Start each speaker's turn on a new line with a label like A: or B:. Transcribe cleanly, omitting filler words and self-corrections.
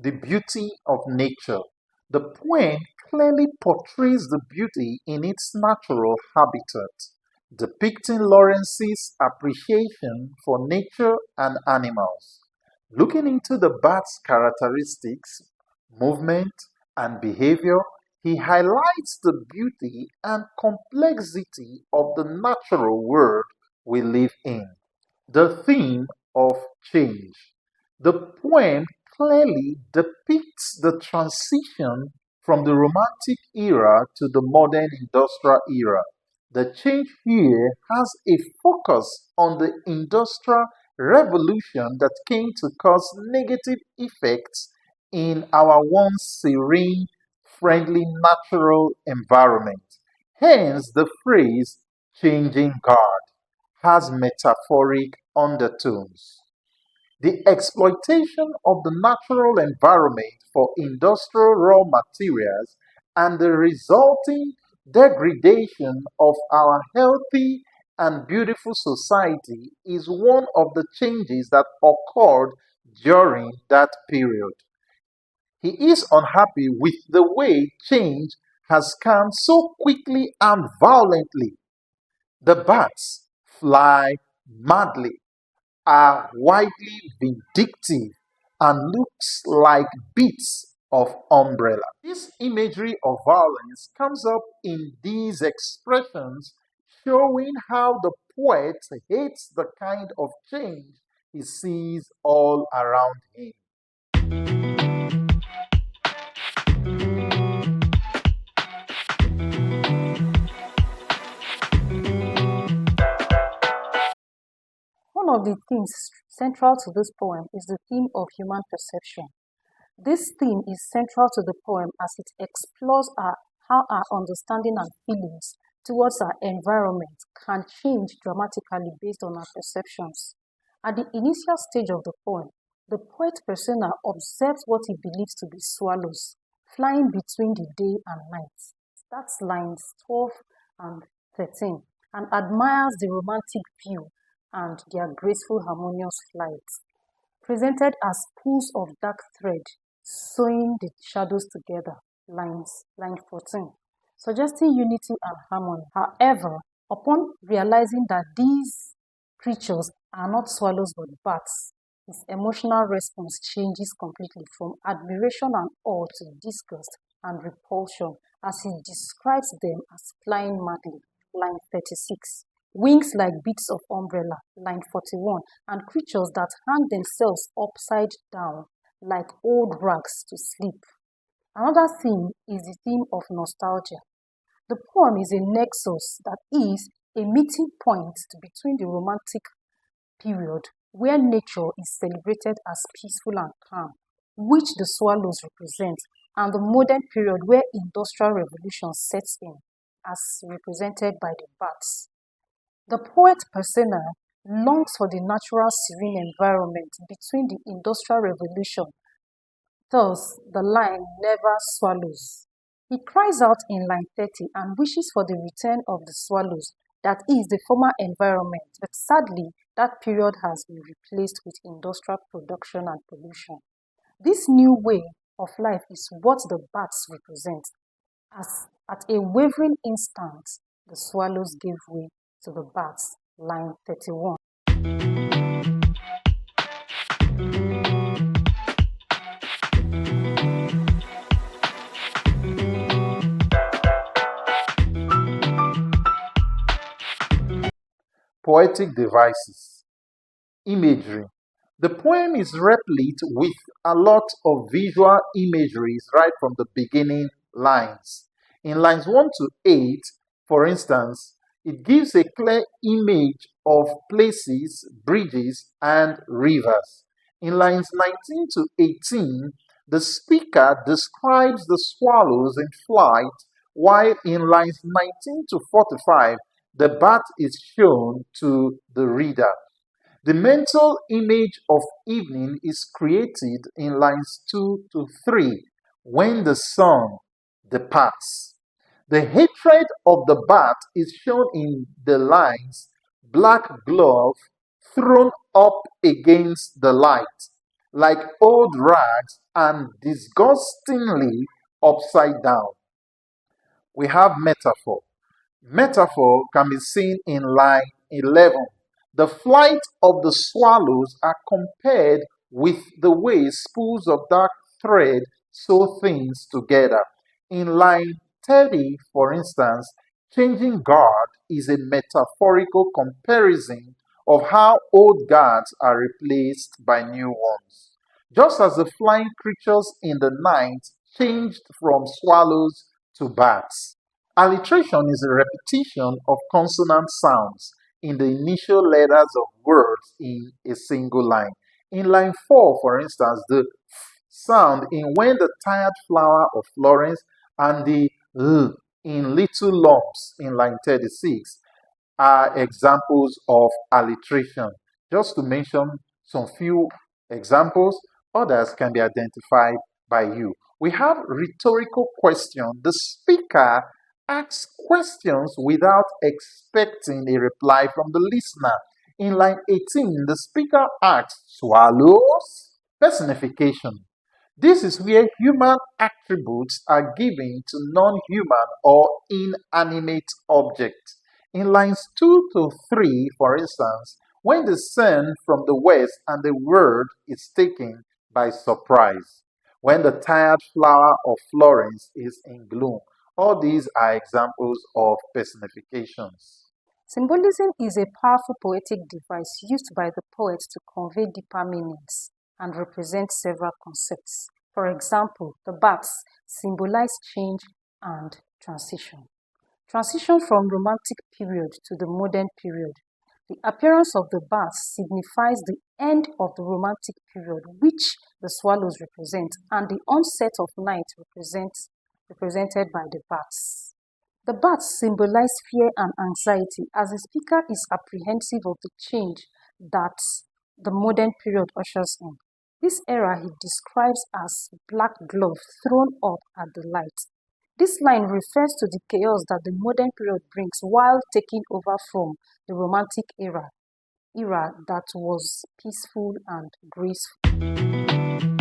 A: The beauty of nature. The poem clearly portrays the beauty in its natural habitat, depicting Lawrence's appreciation for nature and animals. Looking into the bat's characteristics, movement, and behavior, he highlights the beauty and complexity of the natural world we live in. The theme of change. The poem clearly depicts the transition from the Romantic era to the modern industrial era. The change here has a focus on the Industrial Revolution that came to cause negative effects in our once serene, friendly natural environment. Hence the phrase changing guard has metaphoric undertones. The exploitation of the natural environment for industrial raw materials and the resulting degradation of our healthy and beautiful society is one of the changes that occurred during that period. He is unhappy with the way change has come so quickly and violently. The bats fly madly, are widely vindictive, and looks like bits of umbrella. This imagery of violence comes up in these expressions, showing how the poet hates the kind of change he sees all around him.
B: One of the themes central to this poem is the theme of human perception. This theme is central to the poem as it explores how our understanding and feelings towards our environment can change dramatically based on our perceptions. At the initial stage of the poem, the poet persona observes what he believes to be swallows flying between the day and night. That's lines 12 and 13, and admires the romantic view and their graceful harmonious flight, presented as pools of dark thread sewing the shadows together, line 14, suggesting unity and harmony. However, upon realizing that these creatures are not swallows but bats, his emotional response changes completely from admiration and awe to disgust and repulsion as he describes them as flying madly, line 36. Wings like bits of umbrella, line 41, and creatures that hang themselves upside down like old rags to sleep. Another theme is the theme of nostalgia. The poem is a nexus that is a meeting point between the Romantic period, where nature is celebrated as peaceful and calm, which the swallows represent, and the modern period where industrial revolution sets in, as represented by the bats. The poet persona longs for the natural serene environment between the industrial revolution. Thus, the line never swallows. He cries out in line 30 and wishes for the return of the swallows, that is, the former environment, but sadly, that period has been replaced with industrial production and pollution. This new way of life is what the bats represent, as at a wavering instant, the swallows gave way to the bats, line 31.
A: Poetic devices. Imagery. The poem is replete with a lot of visual imageries right from the beginning lines. In lines 1 to 8, for instance, it gives a clear image of places, bridges, and rivers. In lines 19 to 18, the speaker describes the swallows in flight, while in lines 19 to 45, the bat is shown to the reader. The mental image of evening is created in lines 2 to 3 when the sun departs. The hatred of the bat is shown in the lines black glove thrown up against the light, like old rags and disgustingly upside down. We have metaphor. Metaphor can be seen in line 11. The flight of the swallows are compared with the way spools of dark thread sew things together. In line 30, for instance, changing guard is a metaphorical comparison of how old guards are replaced by new ones. Just as the flying creatures in the night changed from swallows to bats. Alliteration is a repetition of consonant sounds in the initial letters of words in a single line. In line 4, for instance, the sound in When the Tired Flower of Florence and the L in Little Lumps in line 36 are examples of alliteration. Just to mention some few examples, others can be identified by you. We have rhetorical question. The speaker asks questions without expecting a reply from the listener. In line 18, the speaker asks, swallows? Personification. This is where human attributes are given to non human or inanimate objects. In lines 2 to 3, for instance, when the sun from the west and the world is taken by surprise, when the tired flower of Florence is in gloom. All these are examples of personifications.
B: Symbolism is a powerful poetic device used by the poet to convey deeper meanings and represent several concepts. For example, the bats symbolize change and transition. Transition from romantic period to the modern period. The appearance of the bats signifies the end of the romantic period, which the swallows represent, and the onset of night represented by the bats. The bats symbolize fear and anxiety as the speaker is apprehensive of the change that the modern period ushers in. This era he describes as black glove thrown up at the light. This line refers to the chaos that the modern period brings while taking over from the romantic era that was peaceful and graceful.